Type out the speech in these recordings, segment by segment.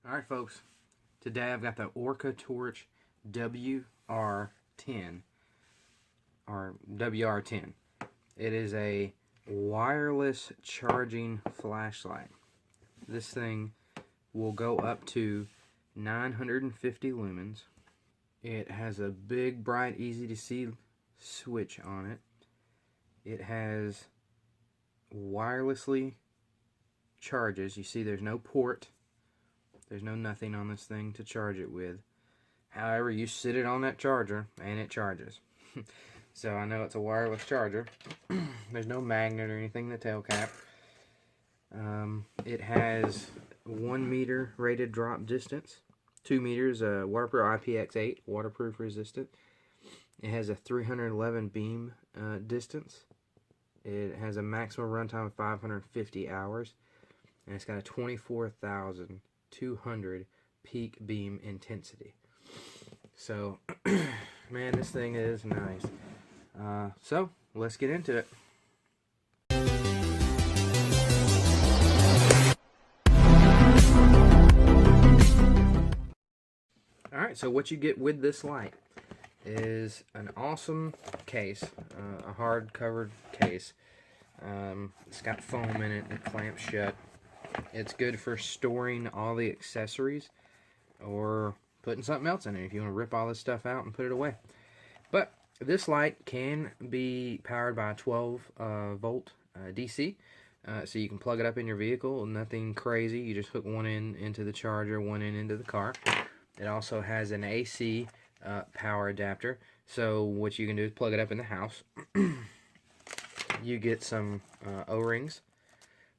Alright folks, today I've got the Orcatorch WR10, or WR10. It is a wireless charging flashlight. This thing will go up to 950 lumens. It has a big, bright, easy to see switch on it. It has wirelessly charges. You see there's no port. There's no nothing on this thing to charge it with. However, you sit it on that charger and it charges. So I know it's a wireless charger. There's no magnet or anything in the tail cap. It has 1 meter rated drop distance, 2 meters waterproof IPX8 waterproof resistant. It has a 311 beam distance. It has a maximum runtime of 550 hours, and it's got a 24,200 peak beam intensity. So, man, this thing is nice. So, let's get into it. Alright, so what you get with this light is an awesome case, a hard covered case. It's got foam in it, it clamps shut. It's good for storing all the accessories or putting something else in it if you want to rip all this stuff out and put it away. But this light can be powered by a 12 volt DC, so you can plug it up in your vehicle. Nothing crazy, you just hook one end into the charger, one end into the car. It also has an AC power adapter, so what you can do is plug it up in the house. You get some O-rings.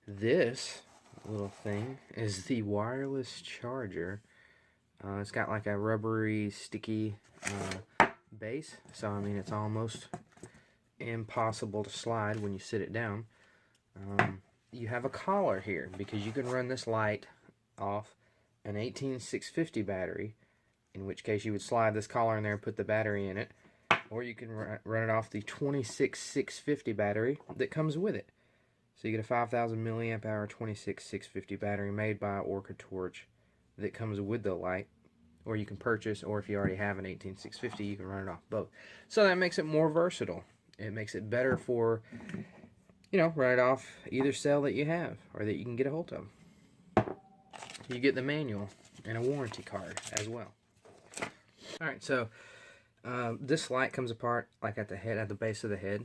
This little thing is the wireless charger. It's got like a rubbery, sticky base, so I mean it's almost impossible to slide when you sit it down. You have a collar here because you can run this light off an 18650 battery, in which case you would slide this collar in there and put the battery in it, or you can run it off the 26650 battery that comes with it. So you get a 5,000 milliamp hour 26650 battery made by Orcatorch that comes with the light, or you can purchase, or if you already have an 18650, you can run it off both. So that makes it more versatile. It makes it better for, you know, run it off either cell that you have or that you can get a hold of. You get the manual and a warranty card as well. Alright, so this light comes apart like at the base of the head.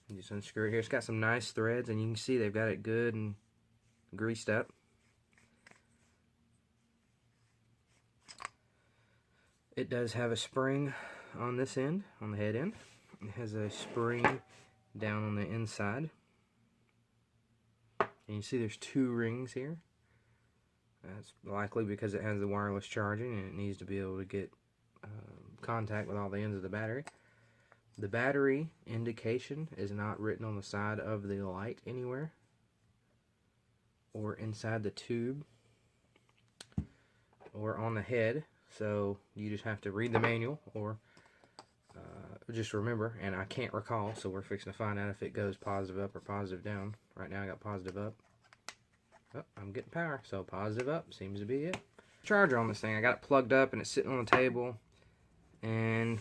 You just unscrew it here. It's got some nice threads, and you can see they've got it good and greased up. It does have a spring on this end, on the head end. It has a spring down on the inside. And you see there's 2 rings here. That's likely because it has the wireless charging and it needs to be able to get contact with all the ends of the battery. The battery indication is not written on the side of the light anywhere or inside the tube or on the head, so you just have to read the manual or just remember, and I can't recall, so we're fixing to find out if it goes positive up or positive down. Right now I got positive up. Oh, I'm getting power, so positive up seems to be it. Charger on this thing, I got it plugged up and it's sitting on the table, and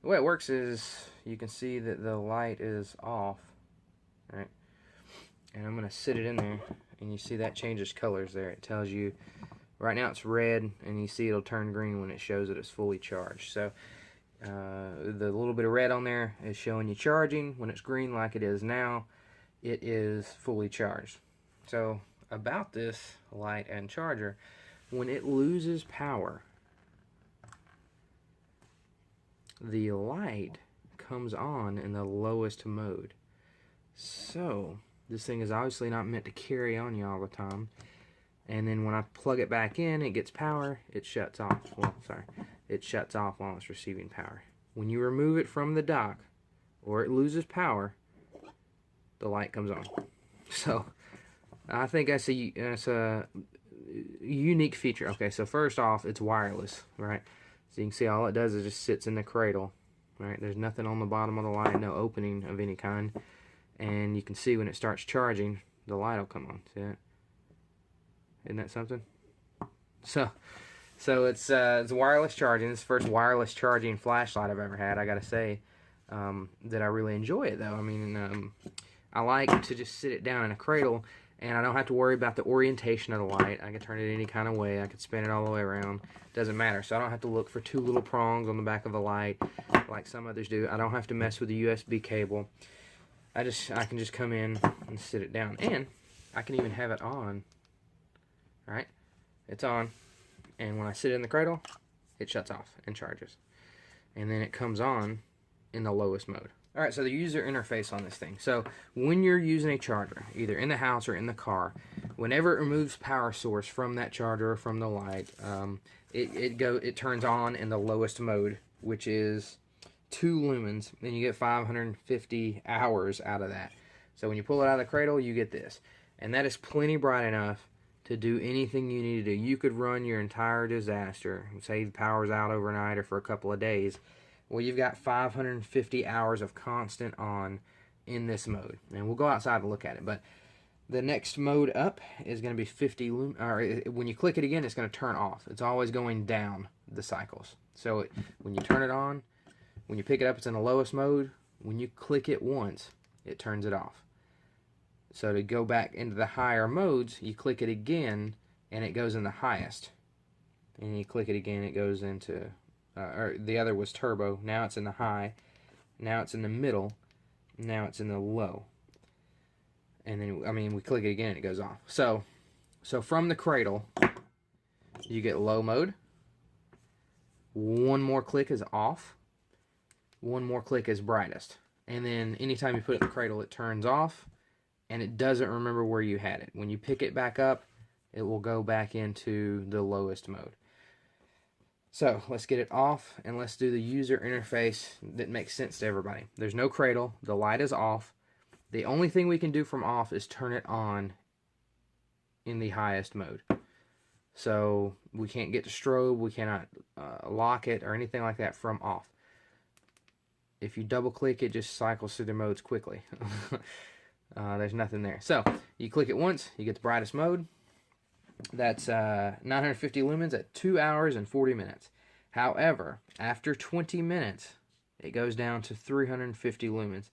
the way it works is you can see that the light is off, right? And I'm going to sit it in there, and you see that changes colors there. It tells you, right now it's red, and you see it'll turn green when it shows that it's fully charged. So the little bit of red on there is showing you charging. When it's green like it is now, it is fully charged. So about this light and charger, when it loses power, the light comes on in the lowest mode. So this thing is obviously not meant to carry on you all the time. And then when I plug it back in, it gets power, it shuts off. Well, sorry, it shuts off while it's receiving power. When you remove it from the dock or it loses power, the light comes on. So I think that's a unique feature. Okay, so first off, it's wireless, right? So you can see all it does is just sits in the cradle, right? There's nothing on the bottom of the light, no opening of any kind. And you can see when it starts charging, the light will come on. See that? Isn't that something? So it's wireless charging. It's the first wireless charging flashlight I've ever had. I gotta say that I really enjoy it though. I mean, I like to just sit it down in a cradle, and I don't have to worry about the orientation of the light. I can turn it any kind of way. I can spin it all the way around. Doesn't matter. So I don't have to look for two little prongs on the back of the light like some others do. I don't have to mess with the USB cable. I can just come in and sit it down, and I can even have it on. All right, it's on. And when I sit in the cradle, it shuts off and charges. And then it comes on in the lowest mode. All right, so the user interface on this thing. So when you're using a charger, either in the house or in the car, whenever it removes power source from that charger or from the light, it turns on in the lowest mode, which is 2 lumens, and you get 550 hours out of that. So when you pull it out of the cradle, you get this. And that is plenty bright enough to do anything you need to do. You could run your entire disaster. Say the power's out overnight or for a couple of days. Well, you've got 550 hours of constant on in this mode. And we'll go outside and look at it. But the next mode up is going to be 50 lumens. Or when you click it again, it's going to turn off. It's always going down the cycles. So when you turn it on, when you pick it up, it's in the lowest mode. When you click it once, it turns it off. So to go back into the higher modes, you click it again, and it goes in the highest. And you click it again, it goes into, or the other was turbo. Now it's in the high. Now it's in the middle. Now it's in the low. And then, I mean, we click it again, and it goes off. So from the cradle, you get low mode. One more click is off. One more click is brightest. And then anytime you put it in the cradle, it turns off. And it doesn't remember where you had it. When you pick it back up, it will go back into the lowest mode. So let's get it off, and let's do the user interface that makes sense to everybody. There's no cradle. The light is off. The only thing we can do from off is turn it on in the highest mode. So we can't get to strobe. We cannot lock it or anything like that from off. If you double click, it just cycles through the modes quickly. There's nothing there. So you click it once, you get the brightest mode. That's 950 lumens at 2 hours and 40 minutes. However, after 20 minutes, it goes down to 350 lumens.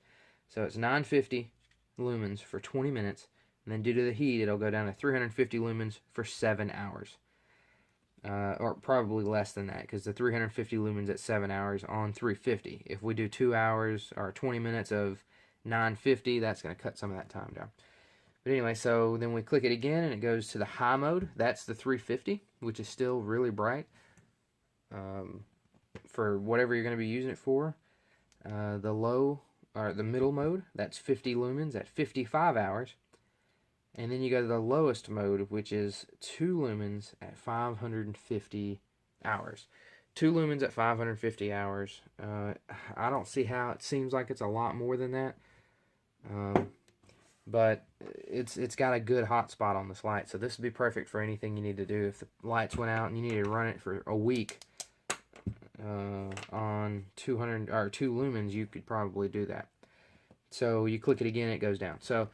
So it's 950 lumens for 20 minutes, and then due to the heat, it'll go down to 350 lumens for 7 hours. Or probably less than that, because the 350 lumens at 7 hours on 350. If we do 2 hours or 20 minutes of 950, that's going to cut some of that time down. But anyway, so then we click it again, and it goes to the high mode. That's the 350, which is still really bright for whatever you're going to be using it for. The low, or the middle mode, that's 50 lumens at 55 hours. And then you go to the lowest mode, which is 2 lumens at 550 hours. 2 lumens at 550 hours. I don't see how it seems like it's a lot more than that. But it's got a good hot spot on this light. So this would be perfect for anything you need to do. If the lights went out and you need to run it for a week on 200 or 2 lumens, you could probably do that. So you click it again, it goes down. So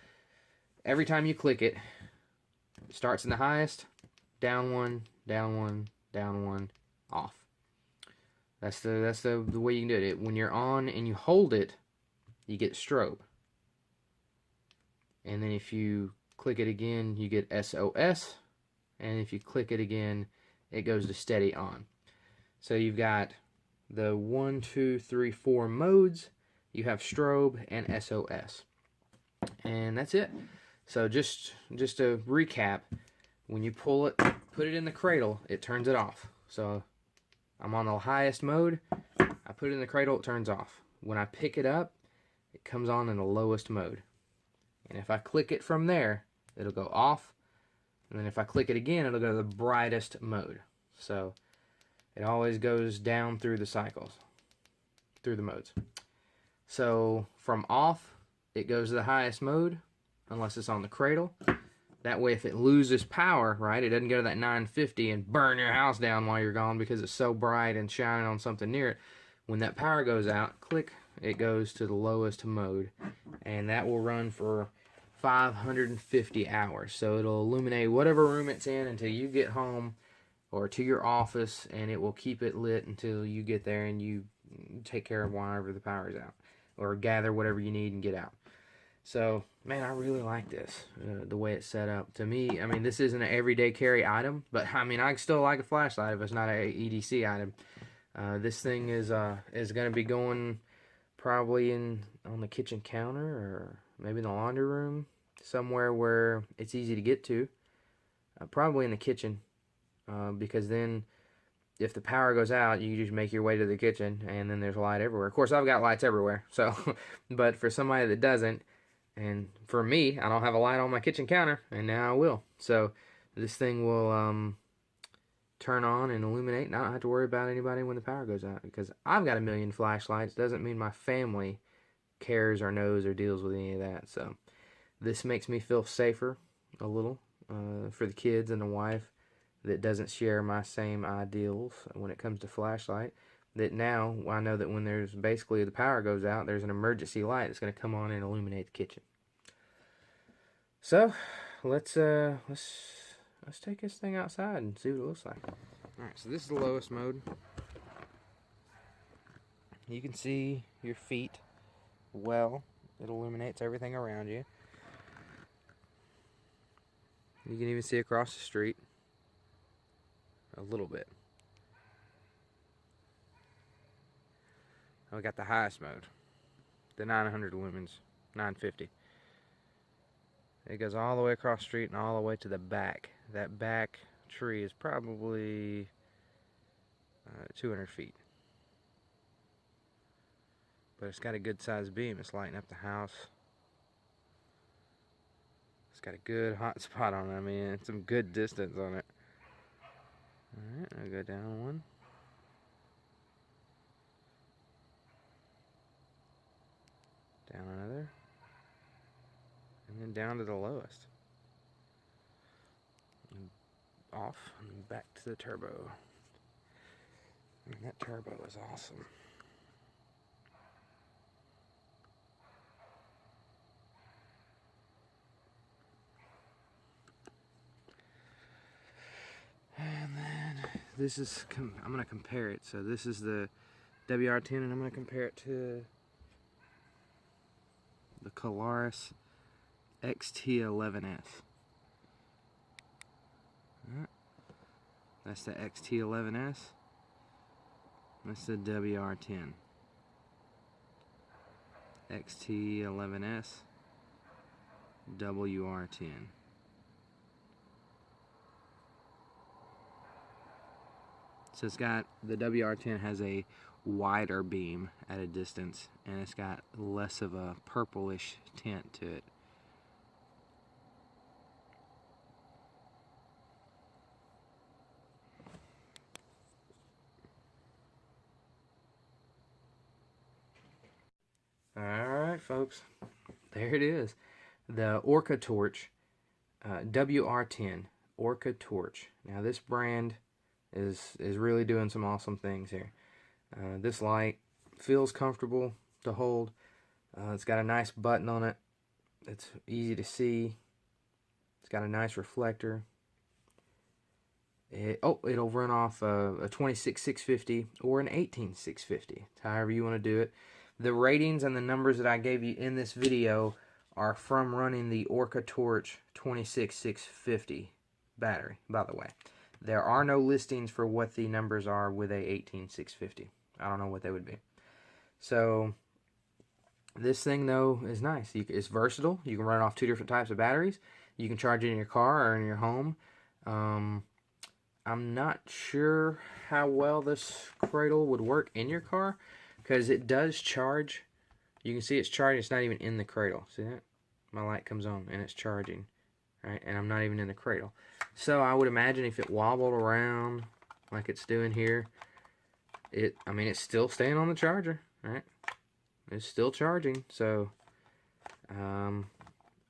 every time you click it, it starts in the highest, down one, down one, down one, off. That's the way you can do it. When you're on and you hold it, you get strobe. And then if you click it again, you get SOS. And if you click it again, it goes to steady on. So you've got the 1, 2, 3, 4 modes. You have strobe and SOS. And that's it. So just to recap, when you pull it, put it in the cradle, it turns it off. So I'm on the highest mode. I put it in the cradle, it turns off. When I pick it up, it comes on in the lowest mode. And if I click it from there, it'll go off. And then if I click it again, it'll go to the brightest mode. So it always goes down through the cycles, through the modes. So from off, it goes to the highest mode, unless it's on the cradle. That way, if it loses power, right, it doesn't go to that 950 and burn your house down while you're gone because it's so bright and shining on something near it. When that power goes out, click, it goes to the lowest mode. And that will run for 550 hours. So it'll illuminate whatever room it's in until you get home or to your office, and it will keep it lit until you get there and you take care of whenever the power's out, or gather whatever you need and get out. So, man, I really like this, the way it's set up. To me, I mean, this isn't an everyday carry item, but I mean, I still like a flashlight if it's not a EDC item. This thing is going to be going probably on the kitchen counter, or maybe in the laundry room, somewhere where it's easy to get to. Probably in the kitchen, because then if the power goes out, you just make your way to the kitchen, and then there's light everywhere. Of course, I've got lights everywhere, so but for somebody that doesn't, and for me, I don't have a light on my kitchen counter, and now I will. So this thing will turn on and illuminate, and I don't have to worry about anybody when the power goes out, because I've got a million flashlights. Doesn't mean my family cares or knows or deals with any of that. So this makes me feel safer a little, for the kids and the wife that doesn't share my same ideals when it comes to flashlight. That now I know that when there's basically the power goes out, there's an emergency light that's going to come on and illuminate the kitchen. So let's take this thing outside and see what it looks like. All right, so this is the lowest mode. You can see your feet well. It illuminates everything around you. You can even see across the street a little bit. We got the highest mode, the 900 lumens, 950. It goes all the way across the street and all the way to the back. That back tree is probably 200 feet. But it's got a good sized beam. It's lighting up the house. It's got a good hot spot on it. I mean, some good distance on it. Alright, I'll go down one. Down another. And then down to the lowest. And off and back to the turbo. And that turbo is awesome. And then this is, I'm going to compare it. So this is the WR10, and I'm going to compare it to the Polaris XT11S. Alright. That's the XT11S. That's the WR10. XT11S, WR10. So it's got, the WR10 has a wider beam at a distance, and it's got less of a purplish tint to it. Alright folks, there it is. The Orcatorch WR10 Orcatorch. Now this brand is really doing some awesome things here. This light feels comfortable to hold. It's got a nice button on it. It's easy to see. It's got a nice reflector. It'll run off a 26650 or an 18650, however you want to do it. The ratings and the numbers that I gave you in this video are from running the Orcatorch 26650 battery, by the way. There are no listings for what the numbers are with a 18650. I don't know what they would be. So this thing though is nice. It's versatile. You can run it off 2 different types of batteries. You can charge it in your car or in your home. I'm not sure how well this cradle would work in your car, because it does charge. You can see it's charging. It's not even in the cradle. See that? My light comes on and it's charging, right? And I'm not even in the cradle. So I would imagine if it wobbled around like it's doing here, I mean, it's still staying on the charger, right? It's still charging. So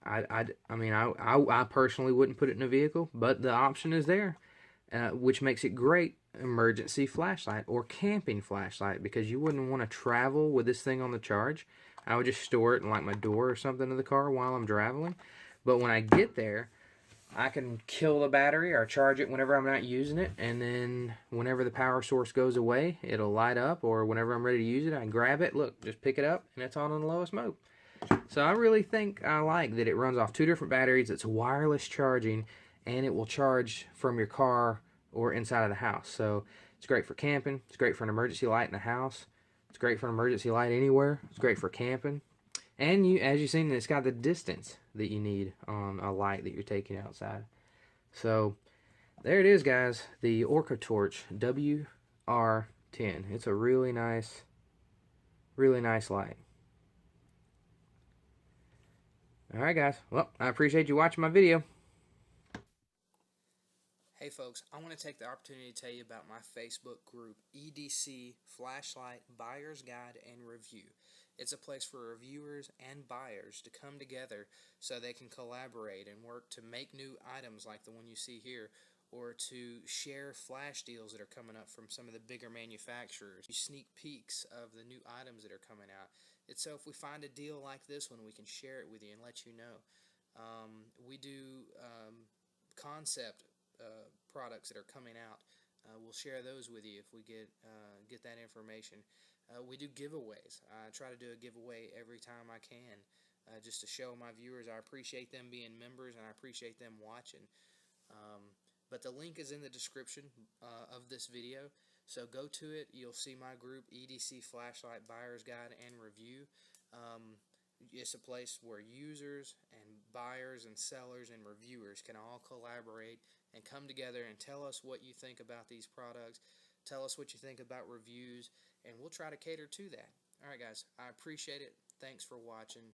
I personally wouldn't put it in a vehicle, but the option is there, which makes it great emergency flashlight or camping flashlight, because you wouldn't want to travel with this thing on the charge. I would just store it in like my door or something of the car while I'm traveling. But when I get there, I can kill the battery or charge it whenever I'm not using it, and then whenever the power source goes away, it'll light up, or whenever I'm ready to use it, I grab it, look, just pick it up, and it's on the lowest mode. So I really think I like that it runs off 2 different batteries, it's wireless charging, and it will charge from your car or inside of the house. So it's great for camping, it's great for an emergency light in the house, it's great for an emergency light anywhere, it's great for camping. And as you've seen, it's got the distance that you need on a light that you're taking outside. So there it is, guys. The Orcatorch WR10. It's a really nice light. Alright, guys. Well, I appreciate you watching my video. Hey folks, I want to take the opportunity to tell you about my Facebook group, EDC Flashlight Buyer's Guide and Review. It's a place for reviewers and buyers to come together so they can collaborate and work to make new items like the one you see here, or to share flash deals that are coming up from some of the bigger manufacturers, sneak peeks of the new items that are coming out. So if we find a deal like this one, we can share it with you and let you know. We do concept products that are coming out. We'll share those with you if we get that information. We do giveaways. I try to do a giveaway every time I can, just to show my viewers I appreciate them being members and I appreciate them watching. But the link is in the description of this video, so go to it. You'll see my group, EDC Flashlight Buyer's Guide and Review. It's a place where users and buyers and sellers and reviewers can all collaborate and come together and tell us what you think about these products, tell us what you think about reviews, and we'll try to cater to that. Alright guys, I appreciate it. Thanks for watching.